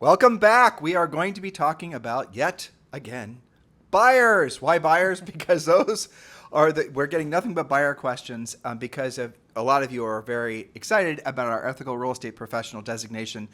Welcome back. We are going to be talking about, yet again, buyers. Why buyers? Because those are we're getting nothing but buyer questions because of a lot of you are very excited about our ethical real estate professional designation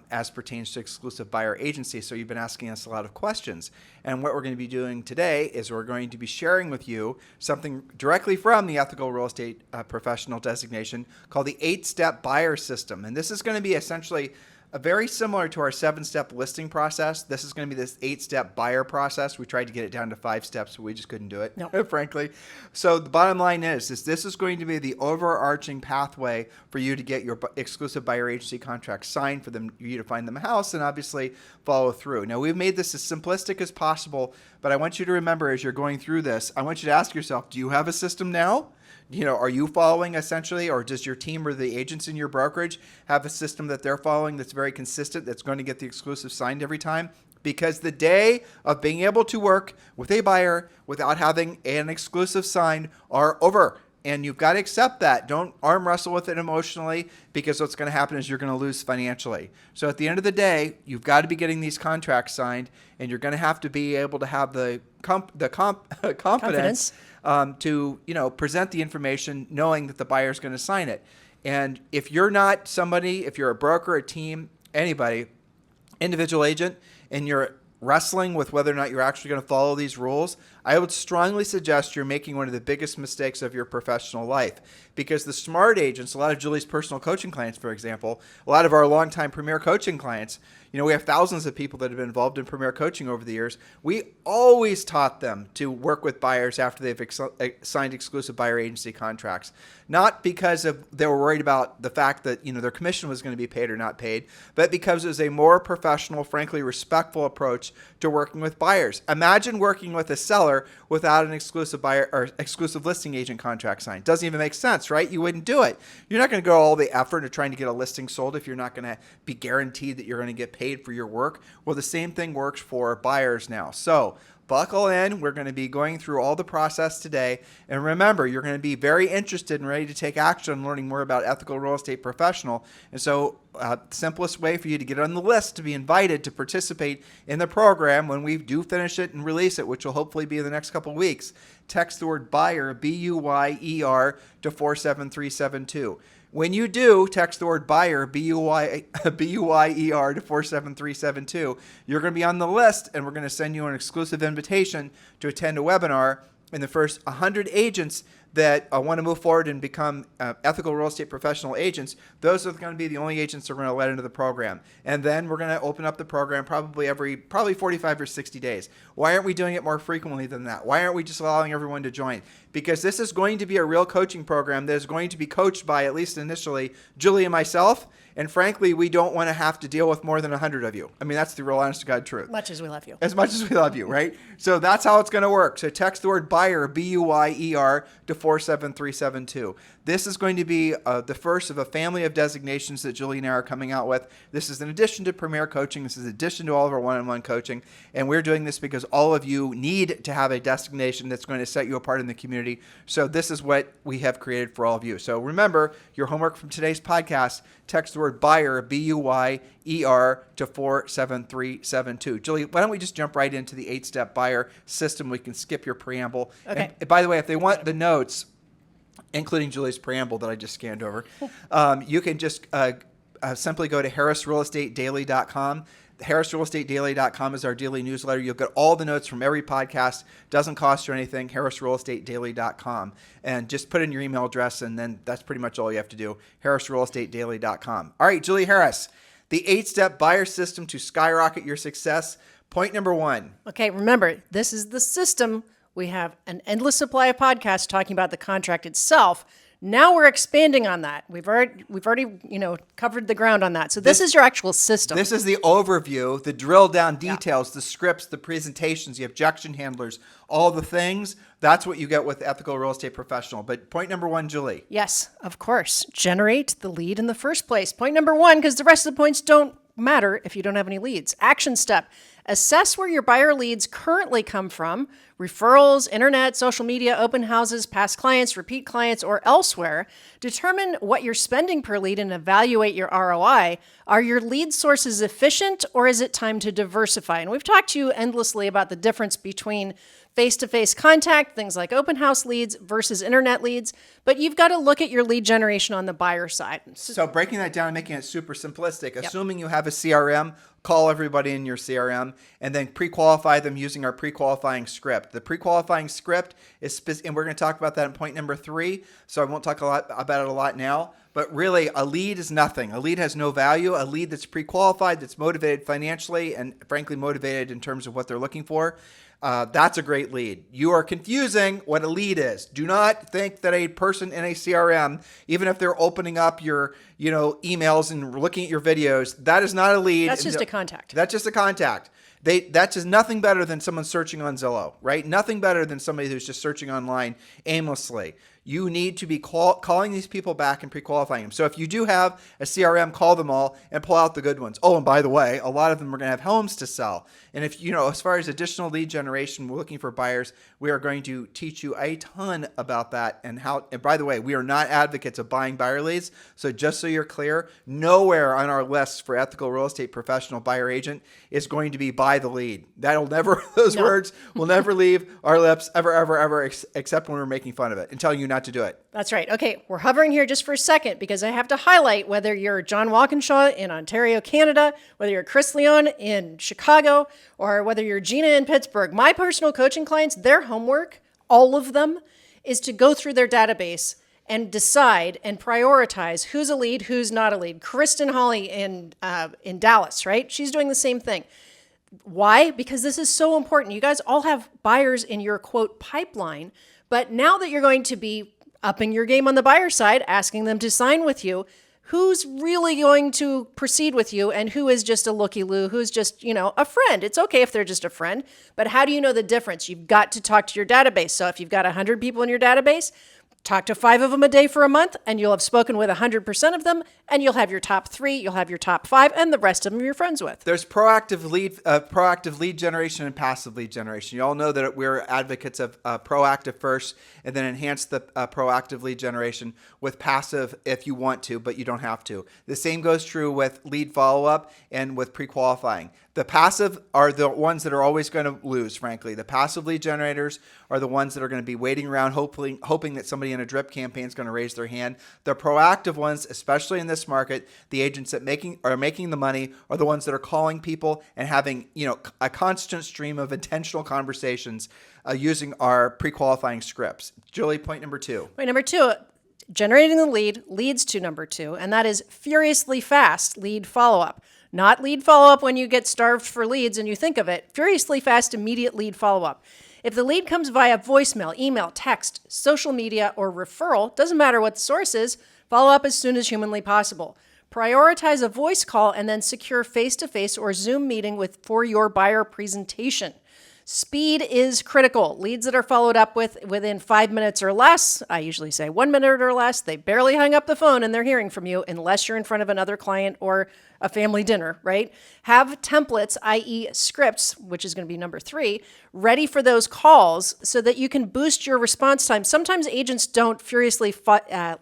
as pertains to exclusive buyer agency. So you've been asking us a lot of questions. And what we're going to be doing today is we're going to be sharing with you something directly from the ethical real estate professional designation called the 8-step buyer system. And this is going to be essentially very similar to our 7-step listing process. This is going to be this 8-step buyer process. We tried to get it down to 5 steps, but we just couldn't do it, frankly. So the bottom line is this is going to be the overarching pathway for you to get your exclusive buyer agency contract signed, for you to find them a house and obviously follow through. Now, we've made this as simplistic as possible, but I want you to remember as you're going through this, I want you to ask yourself, do you have a system now? Are you following essentially, or does your team or the agents in your brokerage have a system that they're following that's very consistent, that's going to get the exclusive signed every time? Because the day of being able to work with a buyer without having an exclusive signed are over. And you've got to accept that. Don't arm wrestle with it emotionally, because what's going to happen is you're going to lose financially. So at the end of the day, you've got to be getting these contracts signed, and you're going to have to be able to have the confidence to present the information knowing that the buyer is going to sign it. And if you're not somebody, if you're a broker, a team, anybody, individual agent, and you're wrestling with whether or not you're actually going to follow these rules, I would strongly suggest you're making one of the biggest mistakes of your professional life. Because the smart agents, a lot of Julie's personal coaching clients, for example, a lot of our longtime Premier coaching clients, we have thousands of people that have been involved in Premier coaching over the years. We always taught them to work with buyers after they've signed exclusive buyer agency contracts. Not because they were worried about the fact that their commission was going to be paid or not paid, but because it was a more professional, frankly respectful approach to working with buyers. Imagine working with a seller without an exclusive buyer or exclusive listing agent contract signed. Doesn't even make sense, right? You wouldn't do it. You're not going to go all the effort of trying to get a listing sold if you're not going to be guaranteed that you're going to get paid for your work. Well, the same thing works for buyers now. So buckle in. We're going to be going through all the process today. And remember, you're going to be very interested and ready to take action on learning more about ethical real estate professional. And so the simplest way for you to get on the list to be invited to participate in the program when we do finish it and release it, which will hopefully be in the next couple of weeks, text the word buyer, B-U-Y-E-R, to 47372. When you do text the word buyer, B-U-Y-E-R, to 47372, you're going to be on the list, and we're going to send you an exclusive invitation to attend a webinar. And the first 100 agents that want to move forward and become ethical real estate professional agents, those are going to be the only agents that are going to let into the program. And then we're going to open up the program probably 45 or 60 days. Why aren't we doing it more frequently than that? Why aren't we just allowing everyone to join? Because this is going to be a real coaching program that is going to be coached by, at least initially, Julie and myself. And frankly, we don't want to have to deal with more than 100 of you. I mean, that's the real honest to God truth. Much as we love you. As much as we love you, right? So that's how it's going to work. So text the word buyer, B-U-Y-E-R, to 47372. This is going to be the first of a family of designations that Julie and I are coming out with. This is in addition to Premier Coaching. This is in addition to all of our one-on-one coaching. And we're doing this because all of you need to have a designation that's going to set you apart in the community. So this is what we have created for all of you. So remember, your homework from today's podcast, text the word buyer, B-U-Y-E-R, to 47372. Julie, why don't we just jump right into the 8-step buyer system? We can skip your preamble. Okay. And by the way, if they want the notes, including Julie's preamble that I just scanned over, you can just simply go to harrisrealestatedaily.com. harrisrealestatedaily.com is our daily newsletter. You'll get all the notes from every podcast. Doesn't cost you anything. harrisrealestatedaily.com. And just put in your email address, and then that's pretty much all you have to do. harrisrealestatedaily.com. All right, Julie Harris, the 8-step buyer system to skyrocket your success. Point number 1. Okay, remember, this is the system. We have an endless supply of podcasts talking about the contract itself. Now we're expanding on that. We've already covered the ground on that. So this is your actual system. This is the overview, the drill down details, the scripts, the presentations, the objection handlers, all the things. That's what you get with Ethical Real Estate Professional. But point number 1, Julie. Yes, of course. Generate the lead in the first place. Point number 1, because the rest of the points don't matter if you don't have any leads. Action step. Assess where your buyer leads currently come from, referrals, internet, social media, open houses, past clients, repeat clients, or elsewhere. Determine what you're spending per lead and evaluate your ROI. Are your lead sources efficient, or is it time to diversify? And we've talked to you endlessly about the difference between face-to-face contact, things like open house leads versus internet leads, but you've got to look at your lead generation on the buyer side. So breaking that down and making it super simplistic, assuming you have a CRM, call everybody in your CRM and then pre-qualify them using our pre-qualifying script. The pre-qualifying script is, and we're going to talk about that in point number 3, so I won't talk about it a lot now. But really, a lead is nothing. A lead has no value. A lead that's pre-qualified, that's motivated financially, and frankly motivated in terms of what they're looking for, that's a great lead. You are confusing what a lead is. Do not think that a person in a CRM, even if they're opening up your emails and looking at your videos, that is not a lead. That's just a contact. That's just a contact. That's just nothing better than someone searching on Zillow, right? Nothing better than somebody who's just searching online aimlessly. You need to be calling these people back and pre-qualifying them. So if you do have a CRM, call them all and pull out the good ones. Oh, and by the way, a lot of them are going to have homes to sell. And if, as far as additional lead generation, we're looking for buyers, we are going to teach you a ton about that and how, and by the way, we are not advocates of buying buyer leads. So just so you're clear, nowhere on our list for ethical real estate professional buyer agent is going to be buy the lead. Those words will never leave our lips ever, except when we're making fun of it and telling you not to do it. That's right. Okay, we're hovering here just for a second because I have to highlight whether you're John Walkinshaw in Ontario, Canada, whether you're Chris Leon in Chicago, or whether you're Gina in Pittsburgh. My personal coaching clients, their homework, all of them, is to go through their database and decide and prioritize who's a lead, who's not a lead. Kristen Holly in Dallas, right? She's doing the same thing. Why? Because this is so important. You guys all have buyers in your, quote, pipeline. But now that you're going to be upping your game on the buyer side, asking them to sign with you, who's really going to proceed with you and who is just a looky-loo, who's just, a friend. It's okay if they're just a friend, but how do you know the difference? You've got to talk to your database. So if you've got 100 people in your database, talk to 5 of them a day for a month, and you'll have spoken with 100% of them, and you'll have your top 3, you'll have your top 5, and the rest of them you're friends with. There's proactive lead generation and passive lead generation. You all know that we're advocates of proactive first, and then enhance the proactive lead generation with passive if you want to, but you don't have to. The same goes true with lead follow-up and with pre-qualifying. The passive are the ones that are always going to lose, frankly. The passive lead generators are the ones that are going to be waiting around, hoping that somebody in a drip campaign is going to raise their hand. The proactive ones, especially in this market, the agents that are making the money are the ones that are calling people and having a constant stream of intentional conversations using our pre-qualifying scripts. Julie, point number 2. Point number 2. Generating the lead leads to number 2, and that is furiously fast lead follow-up. Not lead follow-up when you get starved for leads and you think of it. Furiously fast, immediate lead follow-up. If the lead comes via voicemail, email, text, social media, or referral, doesn't matter what the source is, follow up as soon as humanly possible. Prioritize a voice call and then secure face-to-face or Zoom meeting for your buyer presentation. Speed is critical. Leads that are followed up with within 5 minutes or less, I usually say 1 minute or less, they barely hung up the phone and they're hearing from you unless you're in front of another client or a family dinner, right? Have templates, i.e. scripts, which is going to be number 3, ready for those calls so that you can boost your response time. Sometimes agents don't furiously fast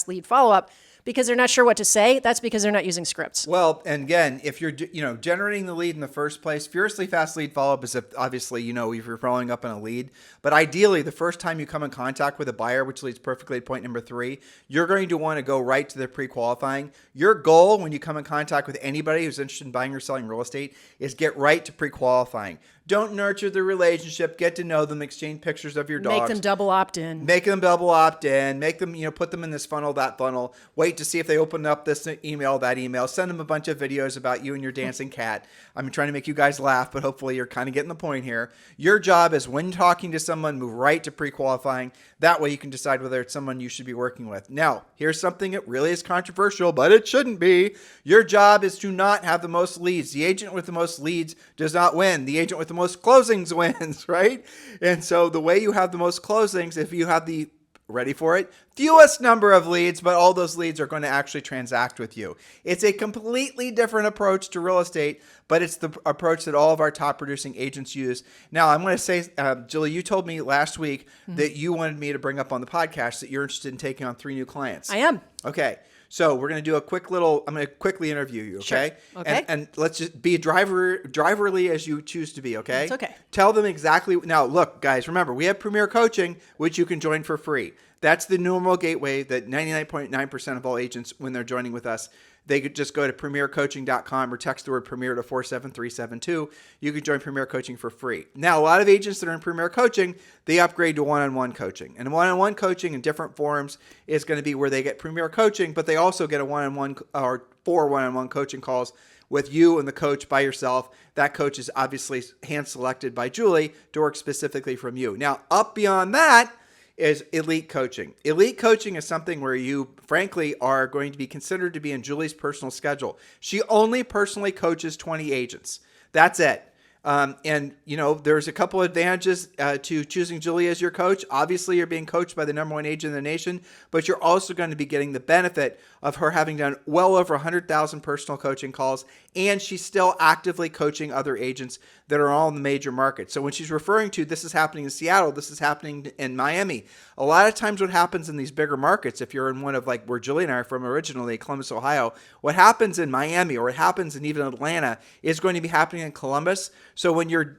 lead follow-up because they're not sure what to say. That's because they're not using scripts. Well, and again, if you're generating the lead in the first place, furiously fast lead follow-up is obviously if you're following up on a lead. But ideally, the first time you come in contact with a buyer, which leads perfectly to point number 3, you're going to want to go right to the pre-qualifying. Your goal when you come in contact with anybody who's interested in buying or selling real estate is get right to pre-qualifying. Don't nurture the relationship. Get to know them. Exchange pictures of your dogs. Make them double opt-in. Make them double opt-in. Make them, put them in this funnel, that funnel. Wait to see if they open up this email, that email. Send them a bunch of videos about you and your dancing cat. I'm trying to make you guys laugh, but hopefully you're kind of getting the point here. Your job is when talking to someone, move right to pre-qualifying. That way you can decide whether it's someone you should be working with. Now, here's something that really is controversial, but it shouldn't be. Your job is to not have the most leads. The agent with the most leads does not win. The agent with the most closings wins, right? And so the way you have the most closings, if you have the ready for it, fewest number of leads, but all those leads are going to actually transact with you. It's a completely different approach to real estate, but it's the approach that all of our top producing agents use. Now, I'm going to say, Julie, you told me last week that you wanted me to bring up on the podcast that you're interested in taking on 3 new clients. I am. Okay. So we're going to do a quick little, I'm going to quickly interview you, okay? Sure. Okay. And let's just be driverly as you choose to be, okay? It's okay. Tell them exactly. Now, look, guys, remember, we have Premier Coaching, which you can join for free. That's the normal gateway that 99.9% of all agents, when they're joining with us, they could just go to premiercoaching.com or text the word Premier to 47372. You can join Premier Coaching for free. Now, a lot of agents that are in Premier Coaching, they upgrade to one-on-one coaching. And one-on-one coaching in different forms is going to be where they get Premier Coaching, but they also get a one-on-one or 4 one-on-one coaching calls with you and the coach by yourself. That coach is obviously hand-selected by Julie to work specifically from you. Now, up beyond that is elite coaching. Elite coaching is something where you, frankly, are going to be considered to be in Julie's personal schedule. She only personally coaches 20 agents. That's it. And, you know, there's a couple advantages to choosing Julie as your coach. Obviously, you're being coached by the #1 agent in the nation, but you're also going to be getting the benefit of her having done well over 100,000 personal coaching calls, and she's still actively coaching other agents that are all in the major markets. So when she's referring to this is happening in Seattle, this is happening in Miami, a lot of times what happens in these bigger markets, if you're in one of like where Julie and I are from originally, Columbus, Ohio, what happens in Miami or what happens in even Atlanta is going to be happening in Columbus. So when you're,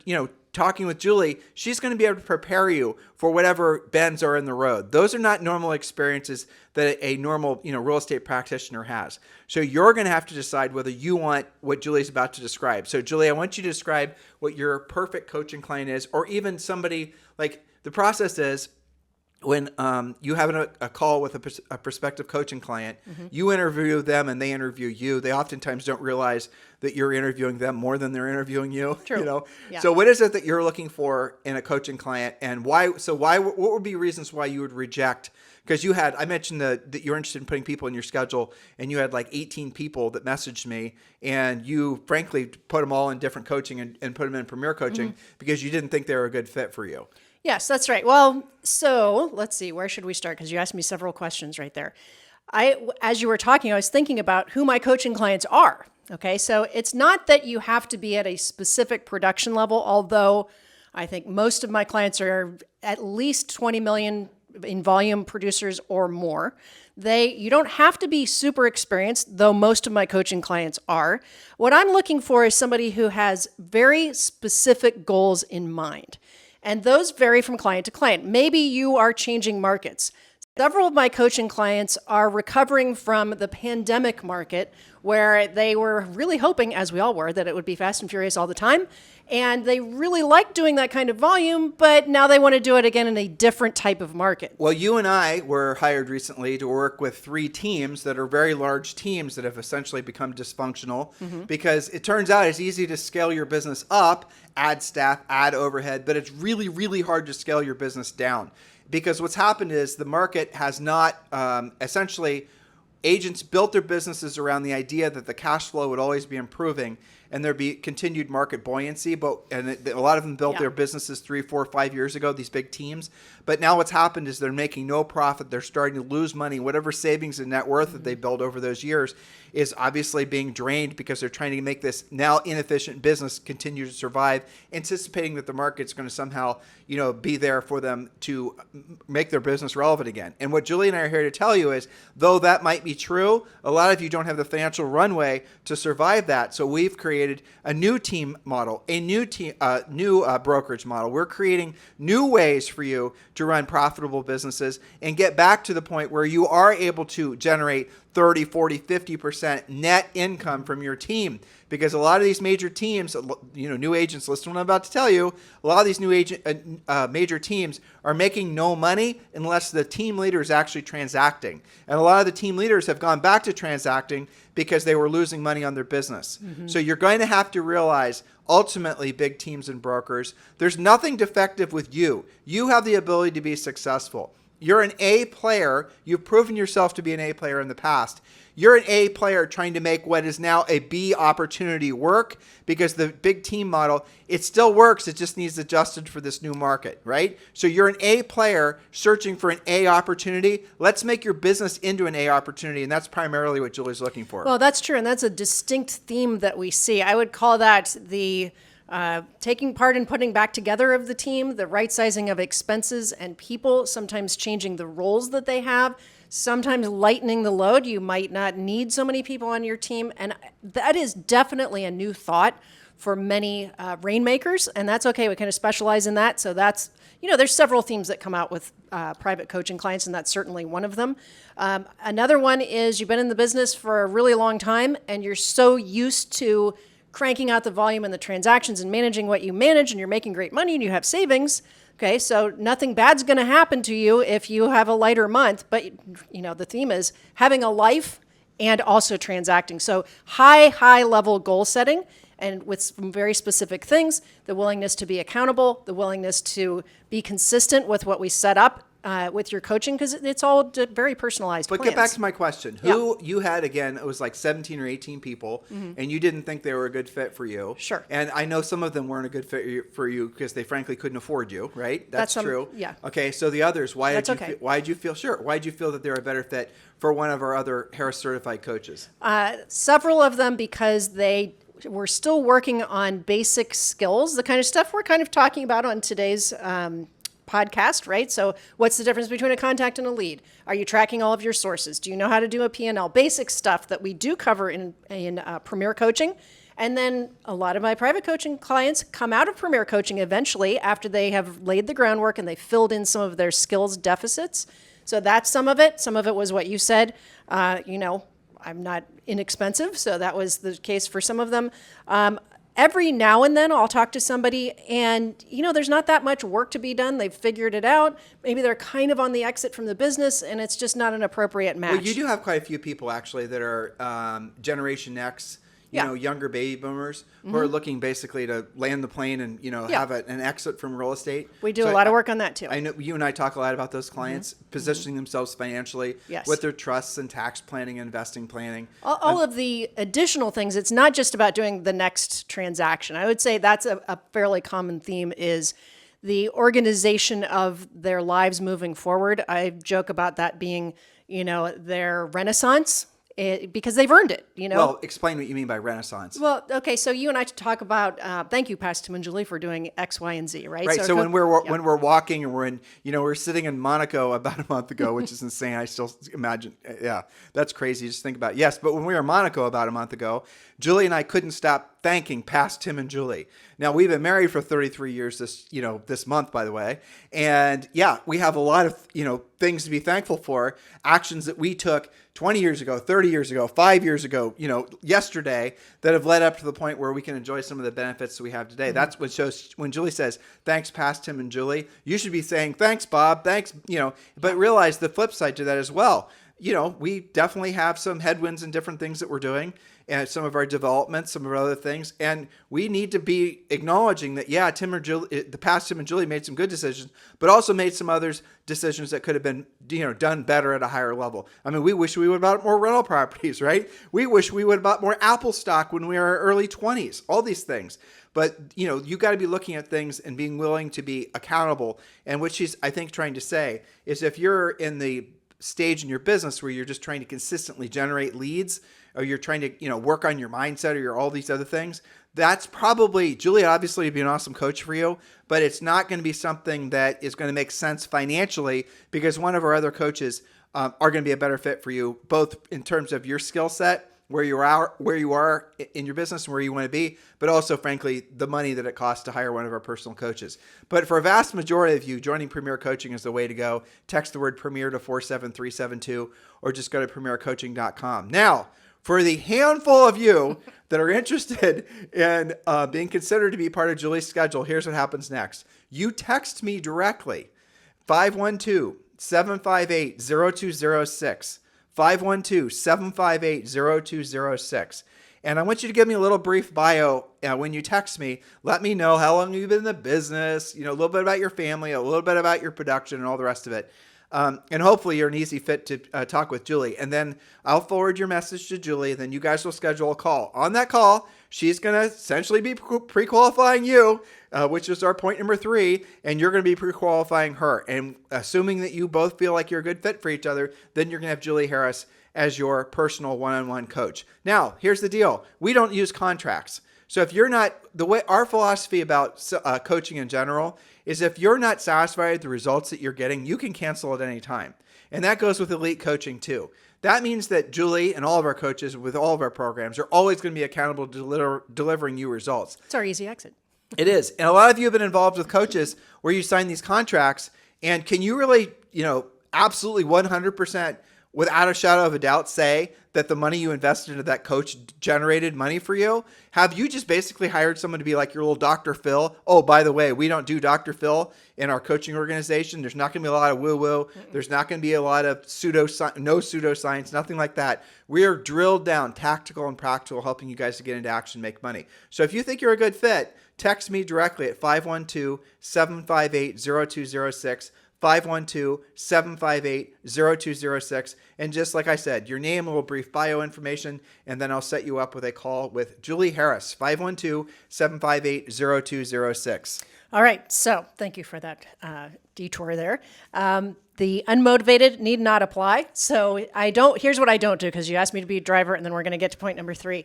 talking with Julie, she's going to be able to prepare you for whatever bends are in the road. Those are not normal experiences that a normal, real estate practitioner has. So you're going to have to decide whether you want what Julie's about to describe. So Julie, I want you to describe what your perfect coaching client is, or even somebody like the process is when you have a call with a prospective coaching client, you interview them and they interview you. They oftentimes don't realize that you're interviewing them more than they're interviewing you. True. Yeah. So what is it that you're looking for in a coaching client, and why? So what would be reasons why you would reject? Because I mentioned that you're interested in putting people in your schedule, and you had like 18 people that messaged me, and you frankly put them all in different coaching and put them in Premier Coaching because you didn't think they were a good fit for you. Yes, that's right. Well, so let's see, where should we start? Because you asked me several questions right there. As you were talking, I was thinking about who my coaching clients are. Okay, so it's not that you have to be at a specific production level, although I think most of my clients are at least 20 million in volume producers or more. You don't have to be super experienced, though most of my coaching clients are. What I'm looking for is somebody who has very specific goals in mind. And those vary from client to client. Maybe you are changing markets. Several of my coaching clients are recovering from the pandemic market where they were really hoping, as we all were, that it would be fast and furious all the time. And they really like doing that kind of volume, but now they want to do it again in a different type of market. Well, you and I were hired recently to work with 3 teams that are very large teams that have essentially become dysfunctional because it turns out it's easy to scale your business up, add staff, add overhead, but it's really, really hard to scale your business down. Because what's happened is the market has not essentially agents built their businesses around the idea that the cash flow would always be improving and there'd be continued market buoyancy. A lot of them built their businesses 3, 4, 5 years ago, these big teams. But now what's happened is they're making no profit. They're starting to lose money. Whatever savings and net worth that they built over those years is obviously being drained because they're trying to make this now inefficient business continue to survive, anticipating that the market's going to somehow, be there for them to make their business relevant again. And what Julie and I are here to tell you is, though that might be true, a lot of you don't have the financial runway to survive that. So we've created a new team model, a new brokerage model. We're creating new ways for you to run profitable businesses and get back to the point where you are able to generate 30, 40, 50% net income from your team. Because a lot of these major teams, new agents, listen to what I'm about to tell you, a lot of these major teams are making no money unless the team leader is actually transacting. And a lot of the team leaders have gone back to transacting because they were losing money on their business. So you're going to have to realize, ultimately, big teams and brokers, there's nothing defective with you. You have the ability to be successful. You're an A player. You've proven yourself to be an A player in the past. You're an A player trying to make what is now a B opportunity work, because the big team model, it still works. It just needs adjusted for this new market, right? So you're an A player searching for an A opportunity. Let's make your business into an A opportunity. And that's primarily what Julie's looking for. Well, that's true. And that's a distinct theme that we see. I would call that the taking part in putting back together of the team, the right sizing of expenses and people, sometimes changing the roles that they have, sometimes lightening the load. You might not need so many people on your team. And that is definitely a new thought for many rainmakers. And that's okay. We kind of specialize in that. So that's, there's several themes that come out with private coaching clients, and that's certainly one of them. Another one is you've been in the business for a really long time and you're so used to cranking out the volume and the transactions and managing what you manage, and you're making great money and you have savings. Okay, so nothing bad's going to happen to you if you have a lighter month, but the theme is having a life and also transacting. So high level goal setting, and with some very specific things, the willingness to be accountable, the willingness to be consistent with what we set up with your coaching, because it's all very personalized But plans. get back to my question. Who you had, again, it was like 17 or 18 people, and you didn't think they were a good fit for you. Sure. And I know some of them weren't a good fit for you because they frankly couldn't afford you, right? That's true. Yeah. Okay, so the others, why did you feel that they're a better fit for one of our other Harris certified coaches? Several of them because they were still working on basic skills, the kind of stuff we're kind of talking about on today's podcast, right? So what's the difference between a contact and a lead? Are you tracking all of your sources? Do you know how to do a P&L? Basic stuff that we do cover in Premier Coaching. And then a lot of my private coaching clients come out of Premier Coaching eventually after they have laid the groundwork and they filled in some of their skills deficits. So that's some of it. Some of it was what you said. I'm not inexpensive, so that was the case for some of them. Every now and then I'll talk to somebody and, there's not that much work to be done. They've figured it out. Maybe they're kind of on the exit from the business and it's just not an appropriate match. Well, you do have quite a few people actually that are Generation X, younger baby boomers who are looking basically to land the plane and, have an exit from real estate. We do a lot of work on that too. I know you and I talk a lot about those clients positioning themselves financially with their trusts and tax planning and investing planning. All of the additional things, it's not just about doing the next transaction. I would say that's a fairly common theme is the organization of their lives moving forward. I joke about that being, their renaissance. Because they've earned it, Well, explain what you mean by renaissance. Well, okay, so you and I talk about. Thank you, Pastor Tim and Julie, for doing X, Y, and Z, right? Right. So when we're walking and we're in, we're sitting in Monaco about a month ago, which is insane. I still imagine, that's crazy. Just think about it. Yes, but when we were in Monaco about a month ago, Julie and I couldn't stop thanking past Tim and Julie. Now we've been married for 33 years this month, by the way, and we have a lot of things to be thankful for. Actions that we took 20 years ago, 30 years ago, 5 years ago, yesterday that have led up to the point where we can enjoy some of the benefits that we have today. That's what shows when Julie says, thanks, past Tim and Julie, you should be saying, thanks, Bob, thanks, but realize the flip side to that as well. We definitely have some headwinds and different things that we're doing and some of our developments, some of our other things. And we need to be acknowledging that, the past Tim and Julie made some good decisions, but also made some other decisions that could have been, done better at a higher level. I mean, we wish we would have bought more rental properties, right? We wish we would have bought more Apple stock when we were early 20s, all these things. But, you got to be looking at things and being willing to be accountable. And what she's, I think, trying to say is if you're in the stage in your business where you're just trying to consistently generate leads, or you're trying to, work on your mindset, or all these other things, that's probably, Julie obviously would be an awesome coach for you, but it's not going to be something that is going to make sense financially, because one of our other coaches are going to be a better fit for you, both in terms of your skill set, where you are in your business and where you want to be, but also, frankly, the money that it costs to hire one of our personal coaches. But for a vast majority of you, joining Premier Coaching is the way to go. Text the word Premier to 47372, or just go to premiercoaching.com. Now, for the handful of you that are interested in being considered to be part of Julie's schedule, here's what happens next. You text me directly, 512-758-0206. 512-758-0206. And I want you to give me a little brief bio when you text me. Let me know how long you've been in the business, a little bit about your family, a little bit about your production, and all the rest of it. And hopefully you're an easy fit to talk with Julie. And then I'll forward your message to Julie. Then you guys will schedule a call. On that call, she's going to essentially be pre-qualifying you, which is our point number 3. And you're going to be pre-qualifying her. And assuming that you both feel like you're a good fit for each other, then you're going to have Julie Harris as your personal one-on-one coach. Now, here's the deal. We don't use contracts. So if you're not, the way our philosophy about coaching in general is if you're not satisfied with the results that you're getting, you can cancel at any time. And that goes with elite coaching too. That means that Julie and all of our coaches with all of our programs are always going to be accountable to delivering you results. It's our easy exit. It is. And a lot of you have been involved with coaches where you sign these contracts, and can you really, absolutely 100% without a shadow of a doubt say that the money you invested into that coach generated money for you? Have you just basically hired someone to be like your little Dr. Phil? Oh, by the way, we don't do Dr. Phil in our coaching organization. There's not going to be a lot of woo-woo. There's not going to be a lot of no pseudoscience, nothing like that. We are drilled down, tactical and practical, helping you guys to get into action and make money. So if you think you're a good fit, text me directly at 512-758-0206. 512-758-0206. And just like I said, your name, a little brief bio information, and then I'll set you up with a call with Julie Harris, 512-758-0206. All right. So thank you for that detour there. The unmotivated need not apply. So here's what I don't do, because you asked me to be a driver, and then we're going to get to point number 3.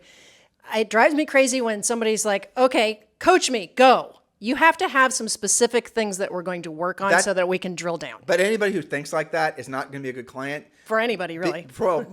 It drives me crazy when somebody's like, okay, coach me, go. You have to have some specific things that we're going to work on so that we can drill down. But anybody who thinks like that is not going to be a good client. For anybody, really.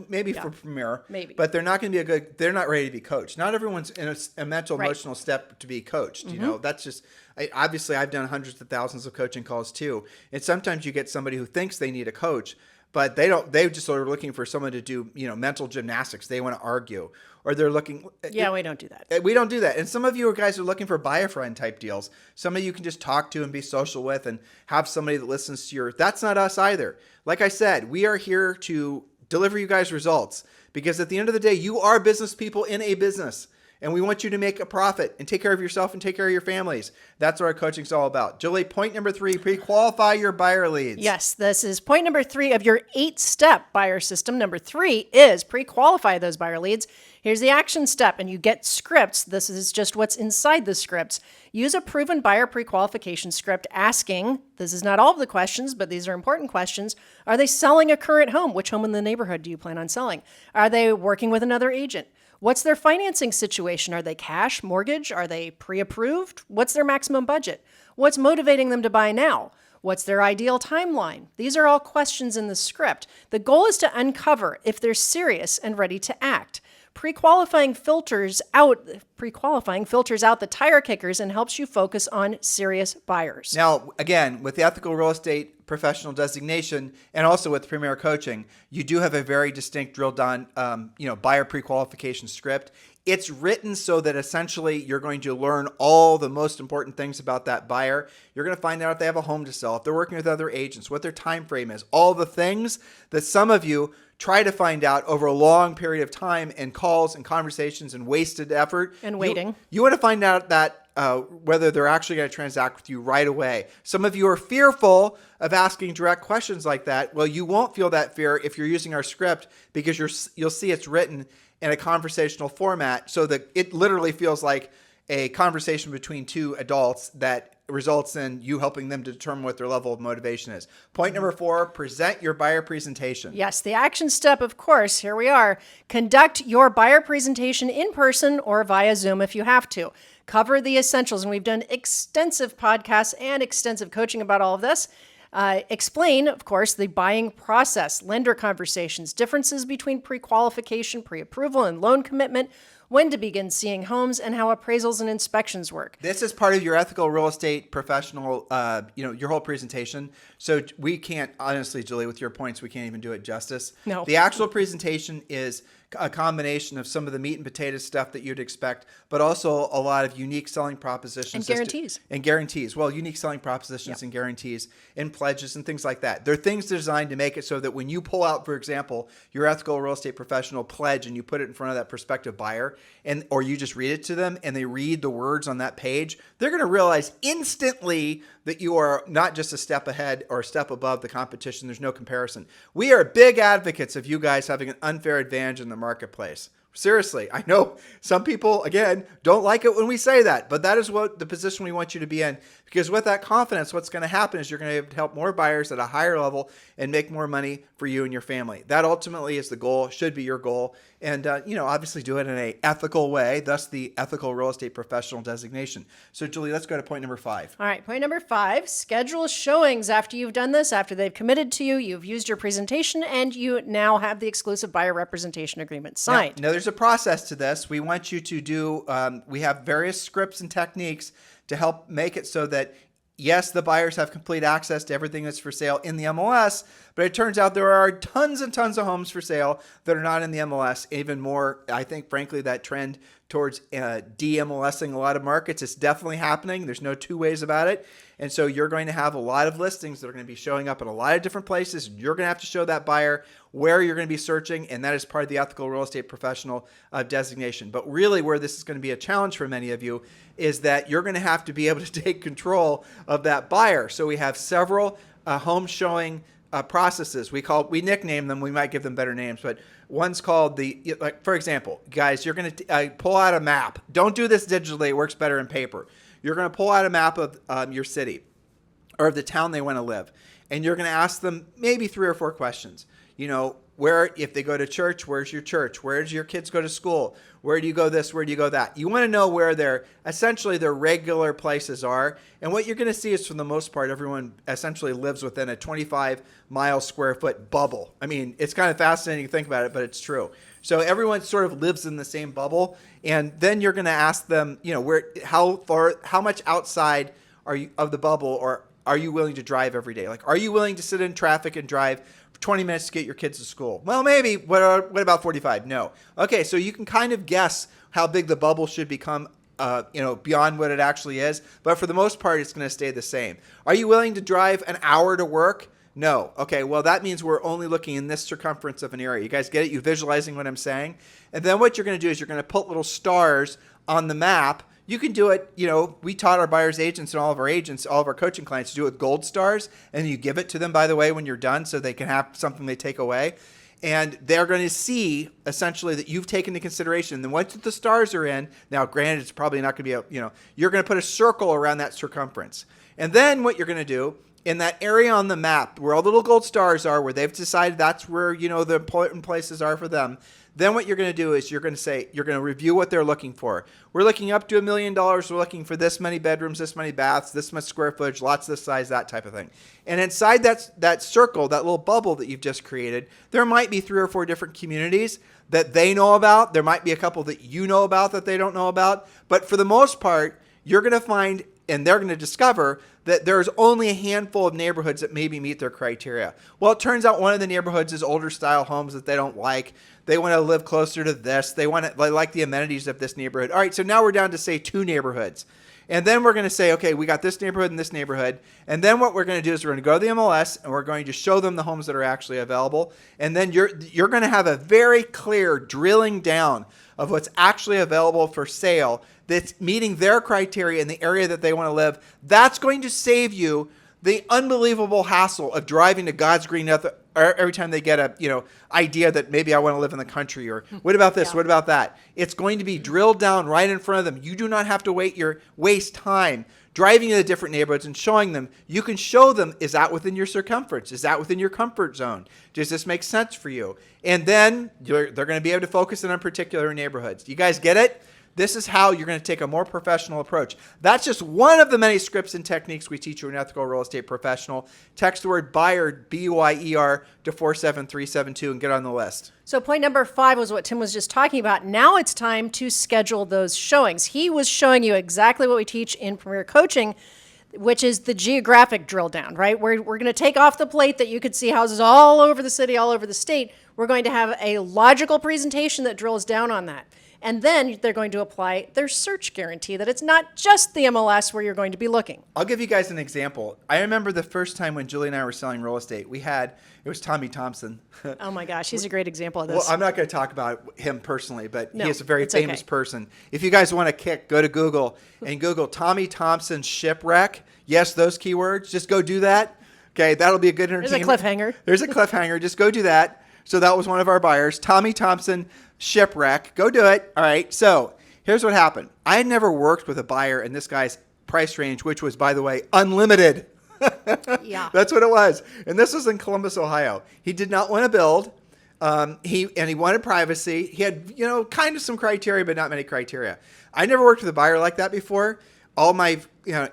Maybe for Premier. Maybe. But they're not going to be they're not ready to be coached. Not everyone's in a mental, emotional step to be coached. That's just, obviously I've done hundreds of thousands of coaching calls too. And sometimes you get somebody who thinks they need a coach, but they just are looking for someone to do, mental gymnastics. They want to argue, or they're looking. Yeah, we don't do that. We don't do that. And some of you guys are looking for buy-a-friend type deals. Somebody you can just talk to and be social with and have somebody that listens to that's not us either. Like I said, we are here to deliver you guys results, because at the end of the day, you are business people in a business. And we want you to make a profit and take care of yourself and take care of your families. That's what our coaching is all about. Julie, point number 3, pre-qualify your buyer leads. Yes, this is point number 3 of your 8-step buyer system. Number 3 is pre-qualify those buyer leads. Here's the action step, and you get scripts. This is just what's inside the scripts. Use a proven buyer pre-qualification script asking, this is not all of the questions, but these are important questions. Are they selling a current home? Which home in the neighborhood do you plan on selling? Are they working with another agent? What's their financing situation? Are they cash, mortgage? Are they pre-approved? What's their maximum budget? What's motivating them to buy now? What's their ideal timeline? These are all questions in the script. The goal is to uncover if they're serious and ready to act. Pre-qualifying filters out the tire kickers and helps you focus on serious buyers. Now, again, with the ethical real estate professional designation and also with Premier Coaching, you do have a very distinct drilled down, buyer pre-qualification script. It's written so that essentially you're going to learn all the most important things about that buyer. You're going to find out if they have a home to sell, if they're working with other agents, what their time frame is, all the things that some of you try to find out over a long period of time and calls and conversations and wasted effort. And waiting. You want to find out that whether they're actually going to transact with you right away. Some of you are fearful of asking direct questions like that. Well, you won't feel that fear if you're using our script, because you'll see it's written in a conversational format so that it literally feels like a conversation between two adults that results in you helping them to determine what their level of motivation is. Point number 4, present your buyer presentation. Yes, the action step, of course, here we are. Conduct your buyer presentation in person or via Zoom if you have to. Cover the essentials, and we've done extensive podcasts and extensive coaching about all of this. Explain, of course, the buying process, lender conversations, differences between pre-qualification, pre-approval, and loan commitment, when to begin seeing homes, and how appraisals and inspections work. This is part of your ethical real estate professional, your whole presentation. So we can't, honestly, Julie, with your points, we can't even do it justice. No. The actual presentation is a combination of some of the meat and potato stuff that you'd expect, but also a lot of unique selling propositions. And guarantees. And guarantees. Well, unique selling propositions and guarantees and pledges and things like that. They're things designed to make it so that when you pull out, for example, your ethical real estate professional pledge and you put it in front of that prospective buyer, and or you just read it to them and they read the words on that page, they're going to realize instantly that you are not just a step ahead or a step above the competition. There's no comparison. We are big advocates of you guys having an unfair advantage in the marketplace. Seriously, I know some people, again, don't like it when we say that, but that is what the position we want you to be in, because with that confidence, what's going to happen is you're going to help more buyers at a higher level and make more money for you and your family. That ultimately is the goal, should be your goal. And, obviously do it in an ethical way, thus the ethical real estate professional designation. So, Julie, let's go to point number 5. All right, point number 5, schedule showings after you've done this, after they've committed to you, you've used your presentation, and you now have the exclusive buyer representation agreement signed. Now, there's a process to this. We want you to do, we have various scripts and techniques to help make it so that, yes, the buyers have complete access to everything that's for sale in the MLS, but it turns out there are tons and tons of homes for sale that are not in the MLS. Even more, I think, frankly, that trend towards de-MLSing a lot of markets is definitely happening. There's no two ways about it. And so you're going to have a lot of listings that are going to be showing up in a lot of different places. You're going to have to show that buyer where you're going to be searching, and that is part of the ethical real estate professional designation. But really where this is going to be a challenge for many of you is that you're going to have to be able to take control of that buyer. So we have several home showing processes. We nickname them. We might give them better names, but one's called for example, guys, you're going to pull out a map. Don't do this digitally. It works better in paper. You're going to pull out a map of your city or of the town they want to live. And you're going to ask them maybe 3 or 4 questions. Where, if they go to church, where's your church? Where do your kids go to school? Where do you go this? Where do you go that? You want to know where their regular places are. And what you're going to see is, for the most part, everyone essentially lives within a 25-mile square foot bubble. I mean, it's kind of fascinating to think about it, but it's true. So everyone sort of lives in the same bubble. And then you're going to ask them, how much outside are you of the bubble, or are you willing to drive every day? Like, are you willing to sit in traffic and drive 20 minutes to get your kids to school? Well, maybe. What about 45? No. Okay, so you can kind of guess how big the bubble should become, beyond what it actually is. But for the most part, it's going to stay the same. Are you willing to drive an hour to work? No. Okay, well, that means we're only looking in this circumference of an area. You guys get it? You visualizing what I'm saying? And then what you're going to do is you're going to put little stars on the map. You can do it, we taught our buyer's agents and all of our coaching clients to do it with gold stars, and you give it to them, by the way, when you're done, so they can have something they take away. And they're going to see, essentially, that you've taken into consideration. Then once the stars are in, now granted, it's probably not going to be, you're going to put a circle around that circumference. And then what you're going to do, in that area on the map where all the little gold stars are, where they've decided that's where, the important places are for them, then what you're going to do is you're going to review what they're looking for. We're looking up to $1 million. We're looking for this many bedrooms, this many baths, this much square footage, lots this size, that type of thing. And inside that circle, that little bubble that you've just created, there might be 3 or 4 different communities that they know about. There might be a couple that you know about that they don't know about. But for the most part, you're going to find, and they're going to discover, that there's only a handful of neighborhoods that maybe meet their criteria. Well, it turns out one of the neighborhoods is older style homes that they don't like. They want to live closer to this. They like the amenities of this neighborhood. All right, so now we're down to, say, 2 neighborhoods. And then we're going to say, okay, we got this neighborhood and this neighborhood. And then what we're going to do is we're going to go to the MLS and we're going to show them the homes that are actually available. And then you're going to have a very clear drilling down of what's actually available for sale that's meeting their criteria in the area that they want to live. That's going to save you the unbelievable hassle of driving to God's green earth every time they get a idea that maybe I want to live in the country, or what about this, what about that. It's going to be drilled down right in front of them. You do not have to waste time driving to the different neighborhoods and showing them. You can show them, is that within your circumference? Is that within your comfort zone? Does this make sense for you? And then they're going to be able to focus in on particular neighborhoods. You guys get it? This is how you're going to take a more professional approach. That's just one of the many scripts and techniques we teach you in Ethical Real Estate Professional. Text the word buyer, B-U-Y-E-R, to 47372 and get on the list. So point number 5 was what Tim was just talking about. Now it's time to schedule those showings. He was showing you exactly what we teach in Premier Coaching. which is the geographic drill down, right? We're going to take off the plate that you could see houses all over the city, all over the state. We're going to have a logical presentation that drills down on that. And then they're going to apply their search guarantee that it's not just the MLS where you're going to be looking. I'll give you guys an example. I remember the first time when Julie and I were selling real estate, it was Tommy Thompson. Oh my gosh, he's a great example of this. Well, I'm not going to talk about him personally, but No, he is a very it's famous okay. person. If you guys want to kick, go to Google and Google Tommy Thompson shipwreck. Yes, those keywords. Just go do that. Okay, that'll be a good entertainment. There's a cliffhanger. There's a cliffhanger. Just go do that. So that was one of our buyers, Tommy Thompson shipwreck. Go do it. All right. So here's what happened. I had never worked with a buyer in this guy's price range, which was, by the way, unlimited. Yeah. That's what it was. And this was in Columbus, Ohio. He did not want to build. He wanted privacy. He had, kind of some criteria, but not many criteria. I never worked with a buyer like that before. All my,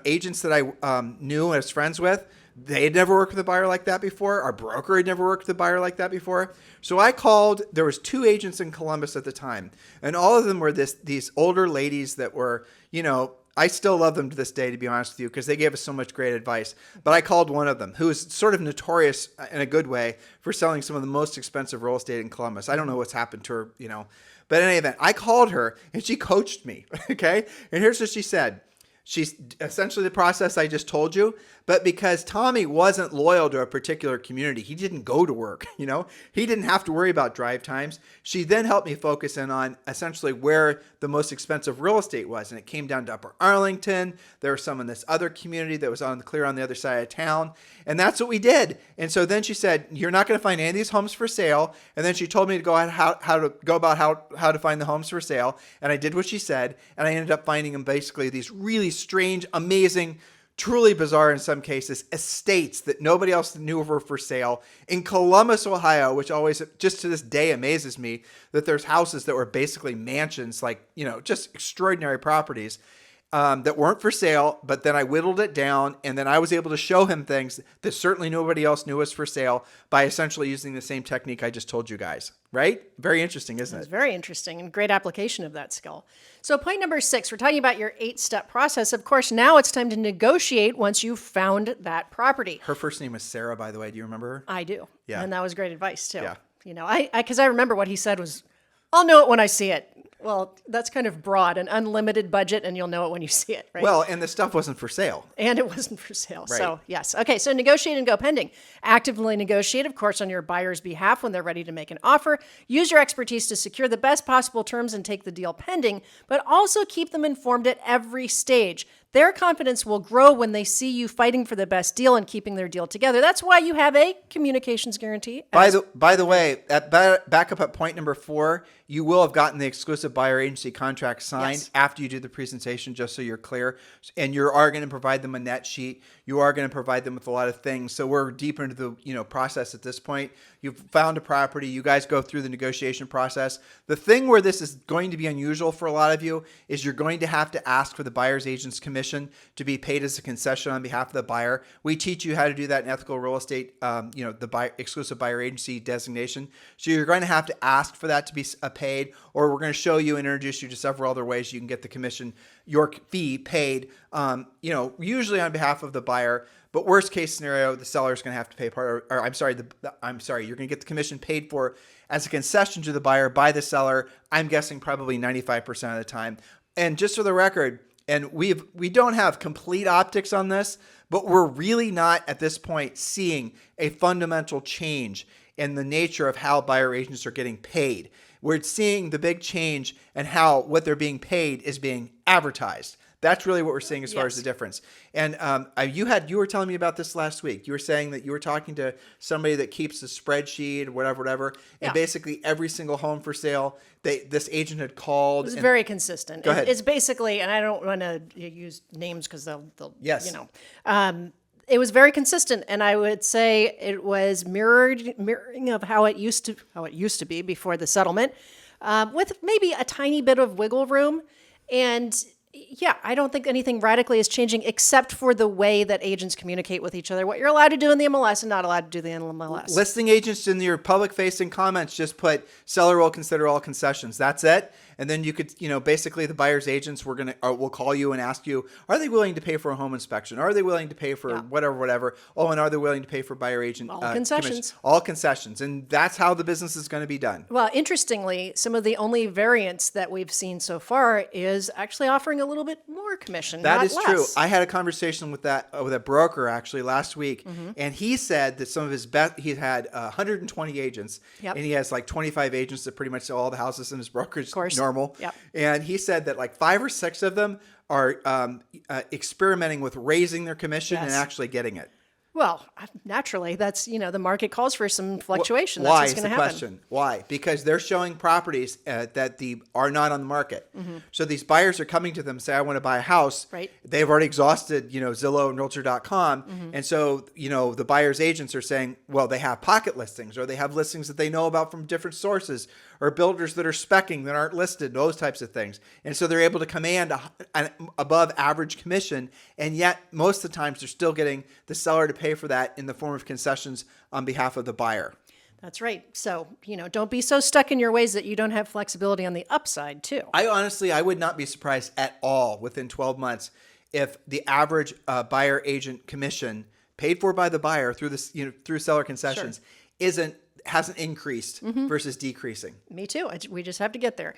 agents that I knew and was friends with, they had never worked with a buyer like that before. Our broker had never worked with a buyer like that before. So I called. There was 2 agents in Columbus at the time, and all of them were these older ladies that were, I still love them to this day, to be honest with you, because they gave us so much great advice. But I called one of them, who is sort of notorious in a good way for selling some of the most expensive real estate in Columbus. I don't know what's happened to her, But in any event, I called her, and she coached me, okay? And here's what she said. She's essentially the process I just told you, but because Tommy wasn't loyal to a particular community, he didn't go to work, he didn't have to worry about drive times. She then helped me focus in on essentially where the most expensive real estate was. And it came down to Upper Arlington. There was some in this other community that was clear on the other side of town. And that's what we did. And so then she said, you're not going to find any of these homes for sale. And then she told me to go out how to go about how to find the homes for sale. And I did what she said. And I ended up finding them basically these really strange, amazing, truly bizarre in some cases, estates that nobody else knew were for sale in Columbus, Ohio, which always, just to this day, amazes me that there's houses that were basically mansions, like, just extraordinary properties that weren't for sale. But then I whittled it down, and then I was able to show him things that certainly nobody else knew was for sale by essentially using the same technique I just told you guys. Right? Very interesting, isn't It's it? very interesting and great application of that skill. So point number 6, we're talking about your 8-step process. Of course, now it's time to negotiate once you've found that property. Her first name was Sarah, by the way. Do you remember her? I do. Yeah. And that was great advice too. Yeah. Because I remember what he said was, I'll know it when I see it. Well, that's kind of broad, an unlimited budget, and you'll know it when you see it, right? Well, and the stuff wasn't for sale. And it wasn't for sale. Right. So, yes. Okay, so negotiate and go pending. Actively negotiate, of course, on your buyer's behalf when they're ready to make an offer. Use your expertise to secure the best possible terms and take the deal pending, but also keep them informed at every stage. Their confidence will grow when they see you fighting for the best deal and keeping their deal together. That's why you have a communications guarantee. By the way, back up at point number 4, you will have gotten the exclusive buyer agency contract signed after you do the presentation, just so you're clear. And you are going to provide them a net sheet. You are going to provide them with a lot of things. So we're deeper into the process at this point. You've found a property. You guys go through the negotiation process. The thing where this is going to be unusual for a lot of you is you're going to have to ask for the buyer's agent's commission to be paid as a concession on behalf of the buyer. We teach you how to do that in ethical real estate, exclusive buyer agency designation. So you're going to have to ask for that to be paid, or we're going to show you and introduce you to several other ways you can get the commission, your fee paid, usually on behalf of the buyer. But worst case scenario, the seller is going to have to pay part, or you're going to get the commission paid for as a concession to the buyer by the seller. I'm guessing probably 95% of the time. And just for the record, and we don't have complete optics on this, but we're really not at this point seeing a fundamental change in the nature of how buyer agents are getting paid. We're seeing the big change in how what they're being paid is being advertised. That's really what we're seeing as far as the difference. And you were telling me about this last week. You were saying that you were talking to somebody that keeps a spreadsheet or whatever. And basically every single home for sale, this agent had called. It's very consistent. Go ahead. It's basically, and I don't want to use names because they'll Yes. It was very consistent, and I would say it was mirroring of how it used to be before the settlement, with maybe a tiny bit of wiggle room. And yeah, I don't think anything radically is changing except for the way that agents communicate with each other, what you're allowed to do in the MLS and not allowed to do in the MLS. Listing agents in your public-facing comments just put seller will consider all concessions. That's it. And then you could, basically the buyer's agents will call you and ask you, are they willing to pay for a home inspection? Are they willing to pay for whatever? Oh, and are they willing to pay for buyer agent all concessions? Commission? All concessions. And that's how the business is going to be done. Well, interestingly, some of the only variants that we've seen so far is actually offering a little bit more commission. That not is less. true. I had a conversation with a broker actually last week, and he said that some of his he had 120 agents, and he has like 25 agents that pretty much sell all the houses in his brokerage normal. Yep. And he said that like 5 or 6 of them are experimenting with raising their commission and actually getting it. Well, naturally, that's, the market calls for some fluctuation. Why That's what's is going the to happen. question? Why? Because they're showing properties that are not on the market. So these buyers are coming to them and say, I want to buy a house. Right. They've already exhausted, Zillow and Realtor.com. And so, the buyer's agents are saying, well, they have pocket listings, or they have listings that they know about from different sources, or builders that are speccing that aren't listed, those types of things. And so they're able to command an above average commission. And yet most of the times they're still getting the seller to pay for that in the form of concessions on behalf of the buyer. That's right. So, don't be so stuck in your ways that you don't have flexibility on the upside too. I would not be surprised at all within 12 months if the average buyer agent commission paid for by the buyer through this, through seller concessions hasn't increased versus decreasing. Me too. We just have to get there.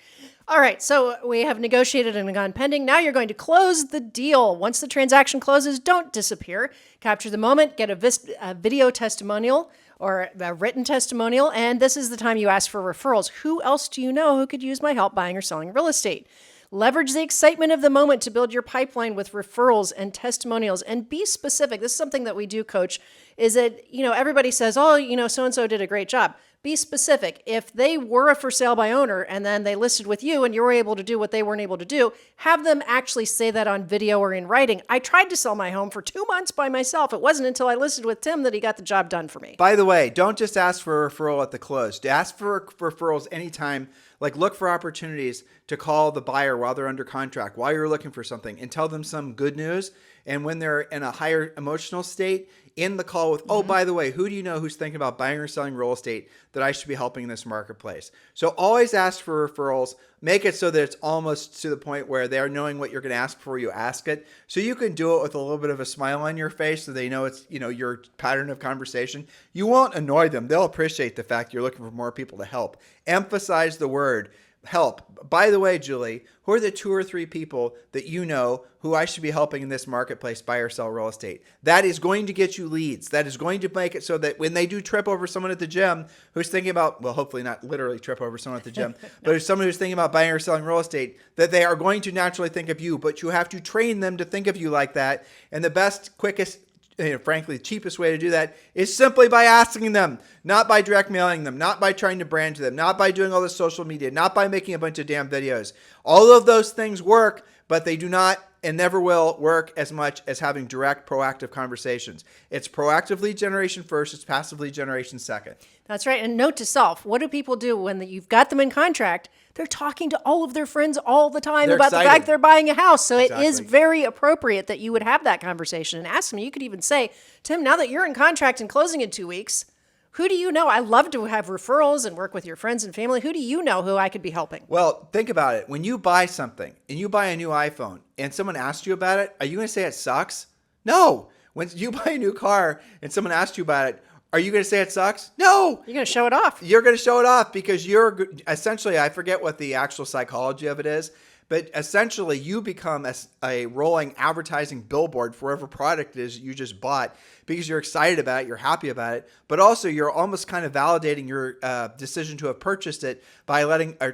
All right. So we have negotiated and gone pending. Now you're going to close the deal. Once the transaction closes, don't disappear. Capture the moment, get a video testimonial or a written testimonial. And this is the time you ask for referrals. Who else do you know who could use my help buying or selling real estate? Leverage the excitement of the moment to build your pipeline with referrals and testimonials, and be specific. This is something that we do, Coach, is that, everybody says, oh, so-and-so did a great job. Be specific. If they were a for sale by owner and then they listed with you and you were able to do what they weren't able to do, have them actually say that on video or in writing. I tried to sell my home for 2 months by myself. It wasn't until I listed with Tim that he got the job done for me. By the way, don't just ask for a referral at the close. Ask for referrals anytime. Like, look for opportunities to call the buyer while they're under contract, while you're looking for something, and tell them some good news. And when they're in a higher emotional state, in the call with, oh, by the way, who do you know who's thinking about buying or selling real estate that I should be helping in this marketplace? So always ask for referrals. Make it so that it's almost to the point where they're knowing what you're going to ask before you ask it. So you can do it with a little bit of a smile on your face so they know it's, your pattern of conversation. You won't annoy them. They'll appreciate the fact you're looking for more people to help. Emphasize the word help. By the way, Julie, who are the 2 or 3 people that you know who I should be helping in this marketplace buy or sell real estate? That is going to get you leads. That is going to make it so that when they do trip over someone at the gym who's thinking about, well, hopefully not literally trip over someone at the gym, but if someone who's thinking about buying or selling real estate, that they are going to naturally think of you, but you have to train them to think of you like that. And the best, quickest, frankly, the cheapest way to do that is simply by asking them, not by direct mailing them, not by trying to brand to them, not by doing all the social media, not by making a bunch of damn videos. All of those things work, but they do not and never will work as much as having direct, proactive conversations. It's proactive lead generation first, it's passive lead generation second. That's right. And note to self, what do people do when you've got them in contract? They're talking to all of their friends all the time about the fact they're buying a house. So it is very appropriate that you would have that conversation and ask them. You could even say, Tim, now that you're in contract and closing in 2 weeks, who do you know? I love to have referrals and work with your friends and family. Who do you know who I could be helping? Well, think about it. When you buy something and you buy a new iPhone and someone asks you about it, are you going to say it sucks? No. When you buy a new car and someone asks you about it, are you going to say it sucks? No. You're going to show it off. You're going to show it off because you're essentially, I forget what the actual psychology of it is, but essentially you become a rolling advertising billboard for whatever product it is you just bought because you're excited about it, you're happy about it, but also you're almost kind of validating your decision to have purchased it by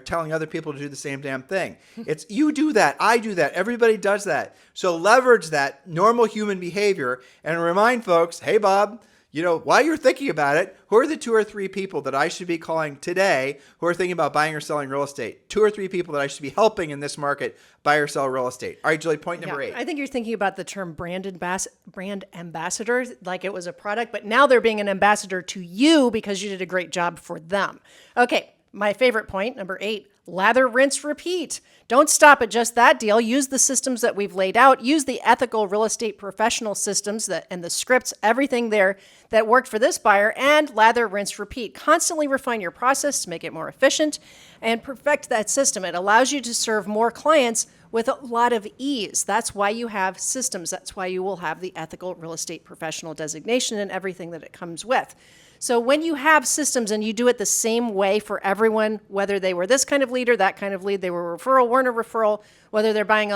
telling other people to do the same damn thing. It's you do that, I do that, everybody does that. So leverage that normal human behavior and remind folks, hey, Bob, while you're thinking about it, who are the 2 or 3 people that I should be calling today who are thinking about buying or selling real estate? 2 or 3 people that I should be helping in this market buy or sell real estate. All right, Julie, point number 8. I think you're thinking about the term brand ambassador, like it was a product, but now they're being an ambassador to you because you did a great job for them. Okay, my favorite point, number 8, Lather, rinse, repeat. Don't stop at just that deal. Use the systems that we've laid out. Use the ethical real estate professional systems and the scripts, everything there that worked for this buyer, and lather, rinse, repeat. Constantly refine your process to make it more efficient and perfect that system. It allows you to serve more clients with a lot of ease. That's why you have systems. That's why you will have the ethical real estate professional designation and everything that it comes with. So when you have systems and you do it the same way for everyone, whether they were this kind of leader, that kind of lead, they were a referral, weren't a referral, whether they're buying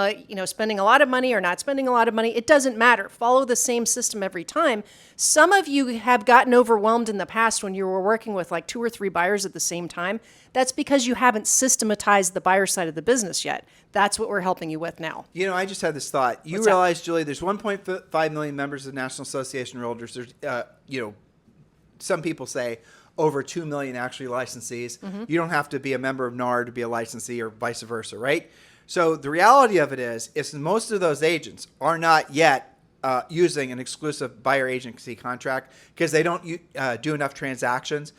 spending a lot of money or not spending a lot of money, it doesn't matter. Follow the same system every time. Some of you have gotten overwhelmed in the past when you were working with like 2 or 3 buyers at the same time. That's because you haven't systematized the buyer side of the business yet. That's what we're helping you with now. I just had this thought. You What's realize, Julie, there's 1.5 million members of the National Association of Realtors. There's, some people say over 2 million actually licensees. Mm-hmm. You don't have to be a member of NAR to be a licensee or vice versa, right? So the reality of it is most of those agents are not yet using an exclusive buyer agency contract because they don't do enough transactions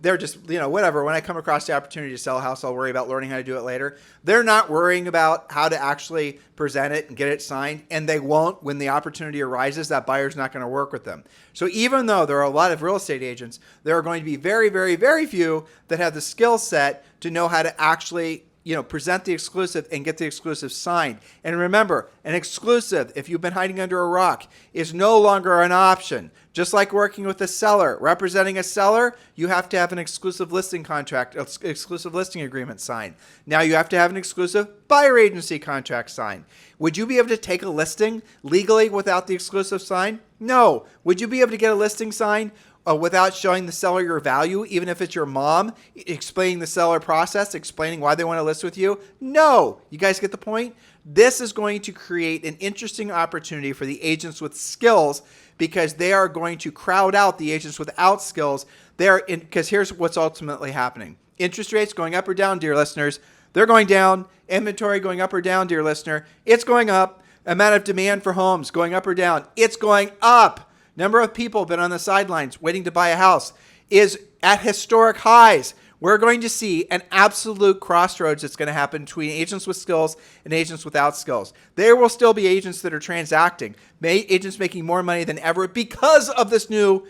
they're just, whatever. When I come across the opportunity to sell a house, I'll worry about learning how to do it later. They're not worrying about how to actually present it and get it signed, and they won't when the opportunity arises. That buyer's not going to work with them. So even though there are a lot of real estate agents, there are going to be very, very, very few that have the skill set to know how to actually present the exclusive and get the exclusive signed. And remember, an exclusive, if you've been hiding under a rock, is no longer an option. Just like working with a seller, representing a seller, you have to have an exclusive listing contract, exclusive listing agreement signed. Now you have to have an exclusive buyer agency contract signed. Would you be able to take a listing legally without the exclusive signed? No. Would you be able to get a listing signed without showing the seller your value, even if it's your mom, explaining the seller process, explaining why they want to list with you? No. You guys get the point? This is going to create an interesting opportunity for the agents with skills because they are going to crowd out the agents without skills. Because here's what's ultimately happening. Interest rates going up or down, dear listeners. They're going down. Inventory going up or down, dear listener. It's going up. Amount of demand for homes going up or down. It's going up. Number of people been on the sidelines waiting to buy a house is at historic highs. We're going to see an absolute crossroads that's going to happen between agents with skills and agents without skills. There will still be agents that are transacting, agents making more money than ever because of this new,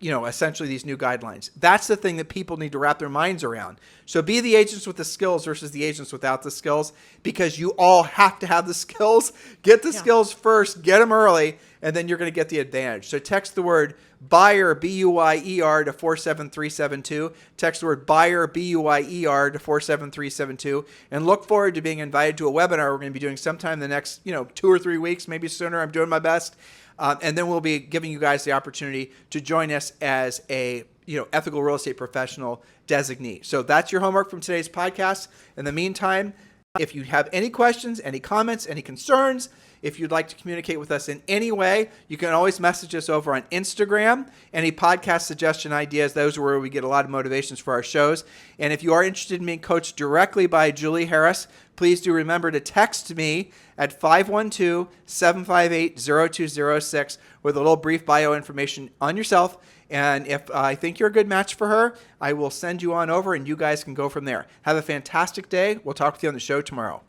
essentially these new guidelines. That's the thing that people need to wrap their minds around. So be the agents with the skills versus the agents without the skills, because you all have to have the skills. Get the skills first, get them early, and then you're going to get the advantage. So text the word buyer, B-U-Y-E-R, to 47372. Text the word buyer, B-U-Y-E-R, to 47372. And look forward to being invited to a webinar we're going to be doing sometime in the next 2 or 3 weeks, maybe sooner. I'm doing my best. And then we'll be giving you guys the opportunity to join us as a ethical real estate professional designee. So that's your homework from today's podcast. In the meantime, if you have any questions, any comments, any concerns, if you'd like to communicate with us in any way, you can always message us over on Instagram. Any podcast suggestion ideas, those are where we get a lot of motivations for our shows. And if you are interested in being coached directly by Julie Harris, please do remember to text me at 512-758-0206 with a little brief bio information on yourself. And if I think you're a good match for her, I will send you on over and you guys can go from there. Have a fantastic day. We'll talk with you on the show tomorrow.